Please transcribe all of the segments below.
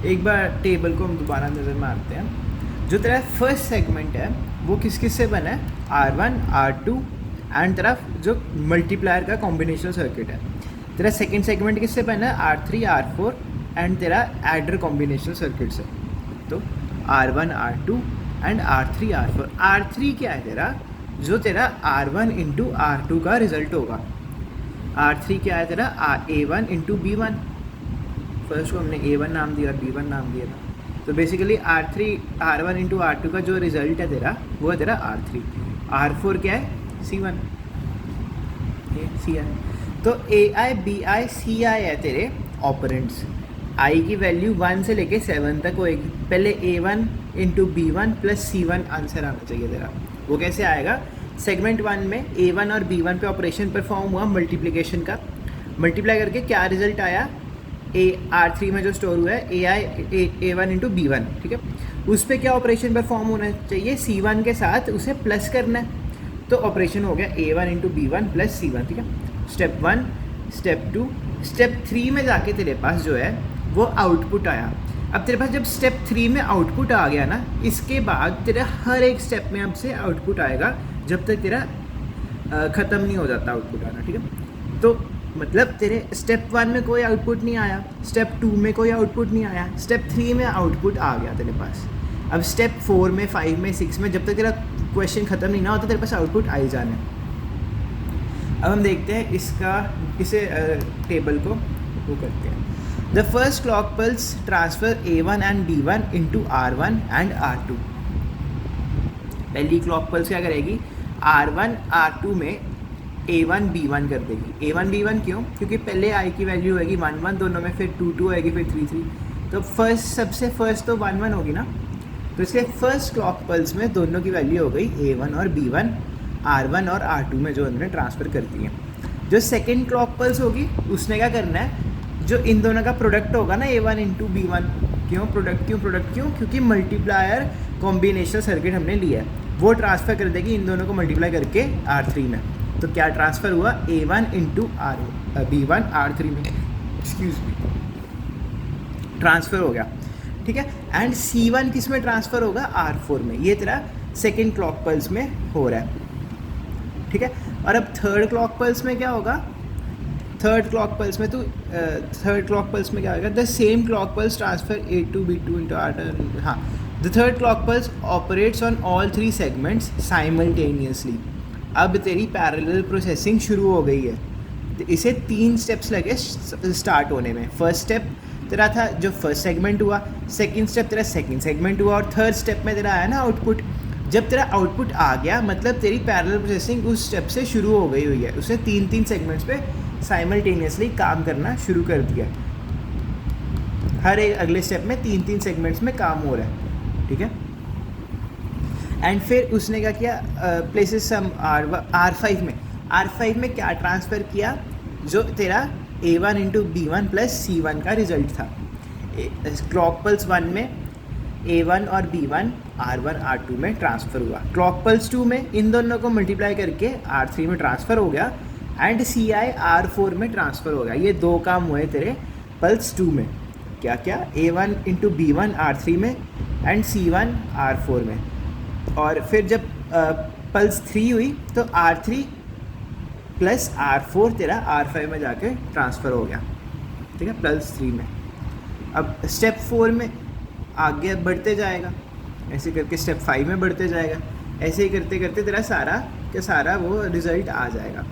एक बार टेबल को हम दोबारा नज़र मारते हैं। जो तेरा फर्स्ट सेगमेंट है वो किस किस से बना है, R1 R2 एंड तेरा जो मल्टीप्लायर का कॉम्बिनेशनल सर्किट है। तेरा सेकंड सेगमेंट किससे बना है, R3 R4 एंड तेरा एडर कॉम्बिनेशनल सर्किट से। तो R1 R2 and R3 R4। R3 क्या है तेरा, जो तेरा R1 इंटू R2 का रिजल्ट होगा। R3 क्या है तेरा, A1 इंटू B1। फर्स्ट को हमने A1 नाम दिया और B1 नाम दिया था। तो बेसिकली R1 इंटू R2 का जो रिजल्ट है तेरा वो है तेरा R3। R4 क्या है, C1। ये C1। तो AI BI CI है तेरे ऑपरेंट्स। I की वैल्यू 1 से लेके 7 तक होएगी। पहले A1 into B1 plus C1 answer आना चाहिए तेरा। वो कैसे आएगा, सेगमेंट 1 में A1 और B1 पे ऑपरेशन परफॉर्म हुआ मल्टीप्लिकेशन का, मल्टीप्लाई करके क्या रिजल्ट आया, R3 में जो स्टोर हुआ है A1 इंटू B1, ठीक है। उस पर क्या ऑपरेशन परफॉर्म होना चाहिए, C1 के साथ उसे प्लस करना है। तो ऑपरेशन हो गया A1 into B1 plus C1, ठीक है। स्टेप 1, स्टेप 2, स्टेप 3 में जाके तेरे पास जो है वो आउटपुट आया। अब तेरे पास जब स्टेप 3 में आउटपुट आ गया ना, इसके बाद तेरा हर एक स्टेप में अब से आउटपुट आएगा जब तक तेरा ख़त्म नहीं हो जाता आउटपुट आना, ठीक है। तो मतलब तेरे स्टेप 1 में कोई आउटपुट नहीं आया, स्टेप 2 में कोई आउटपुट नहीं आया, स्टेप 3 में आउटपुट आ गया तेरे पास। अब स्टेप 4 में, 5 में, 6 में जब तक तेरा क्वेश्चन ख़त्म नहीं ना होता तेरे पास आउटपुट आ ही जाना है। अब हम देखते हैं इसे टेबल को वो करते हैं। The first clock pulse transfer A1 and B1 into R1 and R2। पहली क्लॉक पल्स क्या करेगी, R1 R2 में A1 B1 कर देगी। A1 B1 क्यों, क्योंकि पहले I की वैल्यू होगी 1 1 दोनों में, फिर 2 2 आएगी, फिर 3 3। तो सबसे फर्स्ट तो 1 1 होगी ना। तो इसके फर्स्ट क्लॉक पल्स में दोनों की वैल्यू हो गई A1 और B1, R1 और R2 में जो उन्होंने ट्रांसफ़र कर दी है। जो सेकेंड क्लॉक पल्स होगी उसने क्या करना है, जो इन दोनों का प्रोडक्ट होगा ना A1 इंटू B1। क्यों प्रोडक्ट, क्योंकि मल्टीप्लायर कॉम्बिनेशनल सर्किट हमने लिया है, वो ट्रांसफ़र कर देगी इन दोनों को मल्टीप्लाई करके R3 में। तो क्या ट्रांसफ़र हुआ, A1 इंटू B1 R3 में, एक्सक्यूज़ मी, ट्रांसफ़र हो गया, ठीक है। एंड C1 किस में ट्रांसफ़र होगा, R4 में। ये तेरा सेकेंड क्लॉक पल्स में हो रहा है, ठीक है। और अब थर्ड क्लॉक पल्स में क्या होगा, थर्ड क्लॉक पल्स में क्या होगा, the same clock pulse transfer A2 B2 into R2। हाँ, the third clock pulse operates on all 3 segments simultaneously. अब तेरी पैरेलल प्रोसेसिंग शुरू हो गई है। तो इसे 3 स्टेप्स लगे स्टार्ट होने में। फर्स्ट स्टेप तेरा था जो फर्स्ट सेगमेंट हुआ, सेकंड स्टेप तेरा सेकंड सेगमेंट हुआ, और थर्ड स्टेप में तेरा आया ना आउटपुट। जब तेरा आउटपुट आ गया मतलब तेरी पैरेलल प्रोसेसिंग उस स्टेप से शुरू हो गई हुई है। उसने 3 सेगमेंट्स पे साइमल्टेनियसली काम करना शुरू कर दिया। हर एक अगले स्टेप में 3 सेगमेंट्स में काम हो रहा है, ठीक है। एंड फिर उसने क्या किया, प्लेसेस सम R5 में क्या ट्रांसफ़र किया, जो तेरा A1 into B1 plus C1 का रिजल्ट था। क्लॉक पल्स 1 में A1 और B1 R1 R2 में ट्रांसफ़र हुआ। क्लॉक पल्स 2 में इन दोनों को मल्टीप्लाई करके R3 में ट्रांसफ़र हो गया, एंड CI R4 में ट्रांसफ़र हो गया। ये 2 काम हुए तेरे पल्स 2 में। क्या क्या, A1 इंटू B1 R3 में एंड C1 R4 में। और फिर जब पल्स 3 हुई तो R3 प्लस R4 तेरा R5 में जाके ट्रांसफ़र हो गया, ठीक है, पल्स 3 में। अब स्टेप 4 में आगे बढ़ते जाएगा, ऐसे करके स्टेप 5 में बढ़ते जाएगा। ऐसे ही करते करते तेरा सारा के सारा वो रिज़ल्ट आ जाएगा,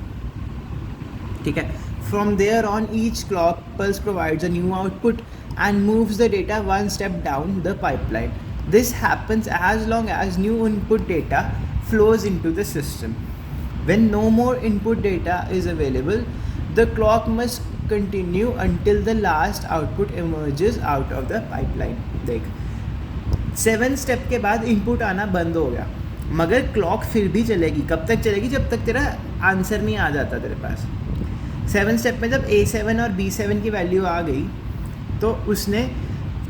ठीक है। From there on each clock pulse provides a new output and moves the data 1 step down the pipeline. This happens as long as new input data flows into the system. When no more input data is available, the clock must continue until the last output emerges out of the pipeline. देख, 7 step के बाद input आना बंद हो गया, मगर clock फिर भी चलेगी। कब तक चलेगी, जब तक तेरा आंसर नहीं आ जाता तेरे पास। 7 स्टेप में जब A7 और B7 की वैल्यू आ गई तो उसने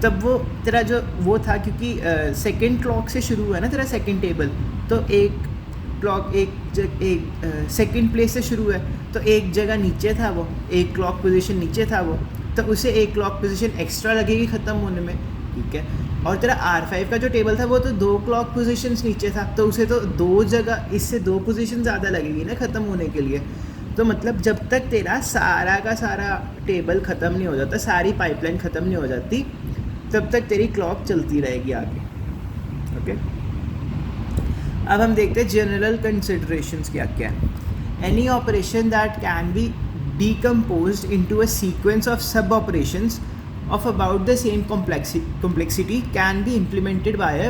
तब वो तेरा जो वो था, क्योंकि सेकेंड क्लॉक से शुरू हुआ ना तेरा सेकेंड टेबल, तो एक क्लॉक एक सेकेंड प्लेस से शुरू है, तो एक जगह नीचे था वो, एक क्लॉक पोजीशन नीचे था वो, तो उसे एक क्लॉक पोजीशन एक्स्ट्रा लगेगी ख़त्म होने में, ठीक है। और तेरा R5 का जो टेबल था वो तो 2 क्लॉक पोजीशंस नीचे था, तो उसे तो 2 जगह, इससे 2 पोजीशन ज़्यादा लगेगी ना ख़त्म होने के लिए। तो मतलब जब तक तेरा सारा का सारा टेबल ख़त्म नहीं हो जाता, सारी पाइपलाइन ख़त्म नहीं हो जाती, तब तक तेरी क्लॉक चलती रहेगी आगे, ओके। अब हम देखते हैं जनरल कंसिडरेशंस क्या क्या है। Any operation that can be decomposed into a sequence of sub operations of about the same complexity can be implemented by a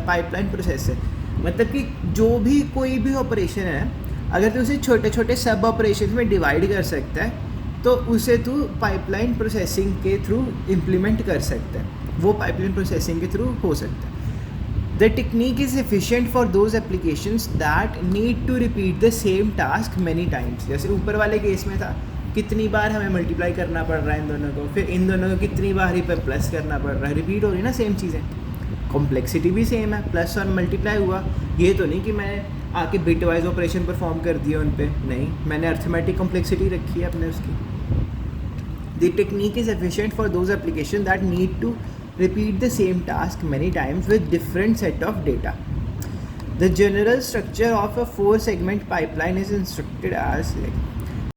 pipeline processor। मतलब कि जो भी कोई भी ऑपरेशन है, अगर तू उसे छोटे छोटे सब ऑपरेशन में डिवाइड कर सकता है तो उसे तू पाइपलाइन प्रोसेसिंग के थ्रू इम्प्लीमेंट कर सकता है, वो पाइपलाइन प्रोसेसिंग के थ्रू हो सकता है। The technique is efficient for those applications that need to repeat the same task many times। जैसे ऊपर वाले केस में था, कितनी बार हमें मल्टीप्लाई करना पड़ रहा है इन दोनों को, फिर इन दोनों को कितनी बार ही पर प्लस करना पड़ रहा है, रिपीट हो रही ना सेम चीज़ें। कॉम्प्लेक्सिटी भी सेम है, प्लस और मल्टीप्लाई हुआ। ये तो नहीं कि मैंने आके बिट वाइज ऑपरेशन परफॉर्म कर दिया उन पर, नहीं, मैंने अर्थमेटिक कॉम्प्लेक्सिटी रखी है अपने उसकी। The technique is efficient for those application that need to repeat the same task many times with different set of data। The general structure of a 4-segment pipeline is instructed as like